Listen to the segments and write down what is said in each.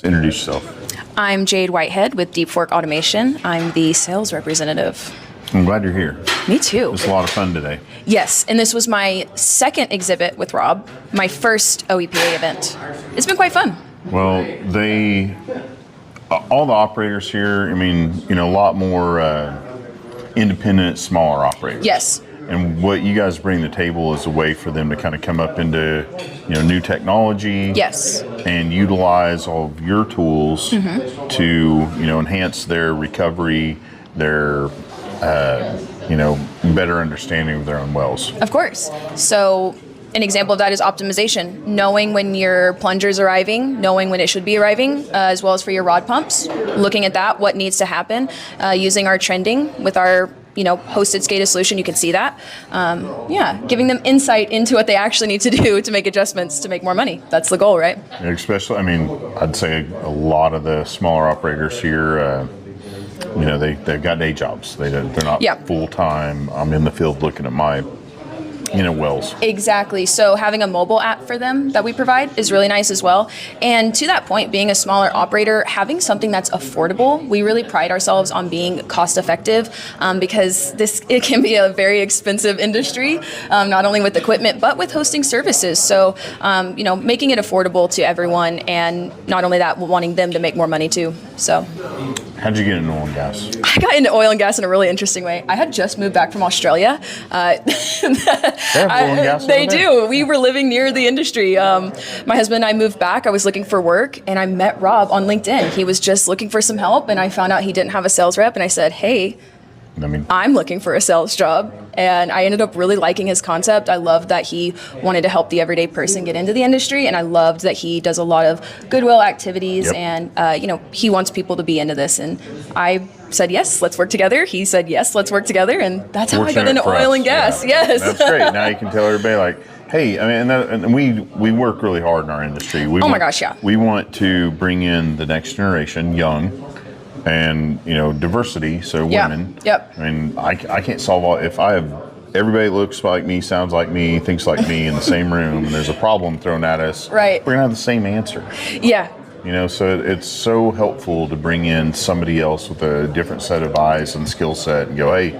Introduce yourself. I'm Jade Whitehead with Deep Fork Automation. I'm the sales representative. I'm glad you're here. Me too. It's a lot of fun today. Yes, and this was my second exhibit with Rob, my first OEPA event. It's been quite fun. Well, all the operators here, a lot more independent, smaller operators. Yes. And what you guys bring to the table is a way for them to kind of come up into, new technology. Yes. And utilize all of your tools to, enhance their recovery, their, better understanding of their own wells. Of course. So an example of that is optimization. Knowing when your plunger's arriving, knowing when it should be arriving, as well as for your rod pumps. Looking at that, what needs to happen, using our trending with our hosted SCADA solution, you can see that. Giving them insight into what they actually need to do to make adjustments to make more money. That's the goal, right? Especially, I'd say a lot of the smaller operators here, they've got day jobs. They're not full-time. I'm in the field looking at my wells. Exactly. So having a mobile app for them that we provide is really nice as well. And to that point, being a smaller operator, having something that's affordable, we really pride ourselves on being cost effective because it can be a very expensive industry, not only with equipment, but with hosting services. So, making it affordable to everyone, and not only that, wanting them to make more money too. So. How'd you get into oil and gas? I got into oil and gas in a really interesting way. I had just moved back from Australia. They have oil and gas They do. We were living near the industry. My husband and I moved back. I was looking for work, and I met Rob on LinkedIn. He was just looking for some help, and I found out he didn't have a sales rep, and I said, hey, I'm looking for a sales job. And I ended up really liking his concept. I loved that he wanted to help the everyday person get into the industry, and I loved that he does a lot of goodwill activities, and he wants people to be into this. And I said, yes, let's work together. He said, yes, let's work together. And that's how I got into oil and gas. Yeah. Yes. That's great. Now you can tell everybody, hey, and we work really hard in our industry. We want to bring in the next generation, young, and diversity, so women. Yep. I can't solve all. If I have everybody looks like me, sounds like me, thinks like me in the same room, and there's a problem thrown at us, right, we're gonna have the same answer. Yeah. So it's so helpful to bring in somebody else with a different set of eyes and skill set and go, hey,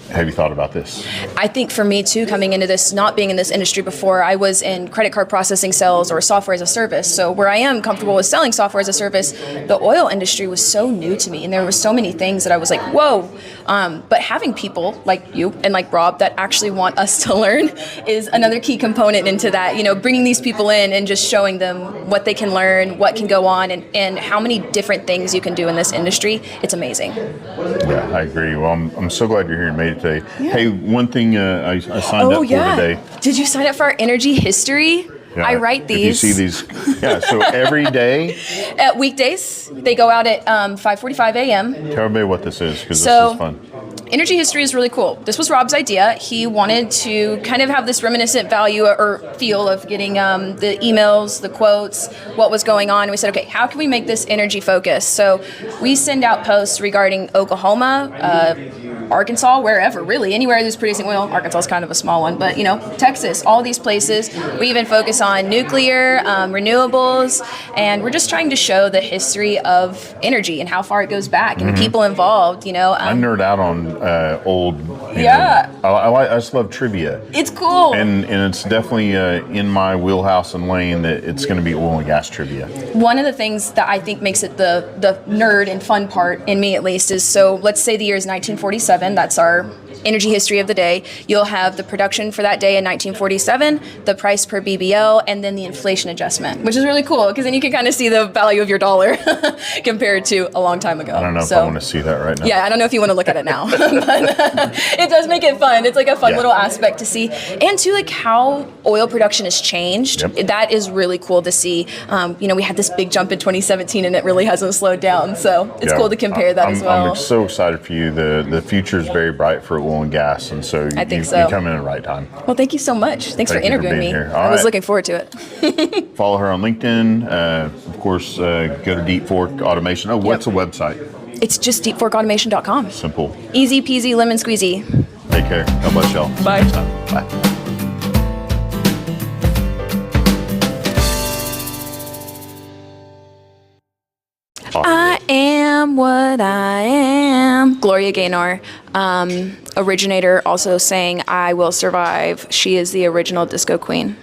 have you thought about this? I think for me too, coming into this, not being in this industry before, I was in credit card processing sales or software as a service. So where I am comfortable with selling software as a service, the oil industry was so new to me, and there were so many things that I was like, whoa. But having people like you and like Rob that actually want us to learn is another key component into that. Bringing these people in and just showing them what they can learn, what can go on, and how many different things you can do in this industry. It's amazing. Yeah, I agree. Well, I'm so glad you're here and made it today. Yeah. Hey, one thing I signed up for today. Did you sign up for our energy history? Yeah, I write these. If you see these, so every day? At weekdays, they go out at 5:45 a.m. Tell everybody what this is, because this is fun. Energy history is really cool. This was Rob's idea. He wanted to kind of have this reminiscent value or feel of getting the emails, the quotes, what was going on. And we said, okay, how can we make this energy focused? So we send out posts regarding Oklahoma, Arkansas, wherever, really, anywhere that's producing oil. Arkansas is kind of a small one, but Texas, all these places. We even focus on nuclear, renewables, and we're just trying to show the history of energy and how far it goes back and people involved. I nerd out on old. I just love trivia. It's cool, and it's definitely in my wheelhouse and lane that it's going to be oil and gas trivia. One of the things that I think makes it the nerd and fun part in me, at least, is so let's say the year is 1947. That's our energy history of the day. You'll have the production for that day in 1947, the price per BBL, and then the inflation adjustment, which is really cool because then you can kind of see the value of your dollar compared to a long time ago. I don't know if I want to see that right now. Yeah, I don't know if you want to look at it now, but it does make it fun. It's like a fun little aspect to see, and to like how oil production has changed. Yep. That is really cool to see. We had this big jump in 2017, and it really hasn't slowed down. So it's cool to compare that as well. I'm so excited for you. The future is very bright for oil and gas, and so you come in at the right time. Well, thank you so much. Thanks for interviewing me. I was looking forward to it. Follow her on LinkedIn. Of course, go to Deep Fork Automation. What's the website? It's just deepforkautomation.com. Simple. Easy peasy lemon squeezy. Take care. God bless y'all. Bye. Next time. Bye. what I am. Gloria Gaynor, originator, also saying, I will survive. She is the original disco queen.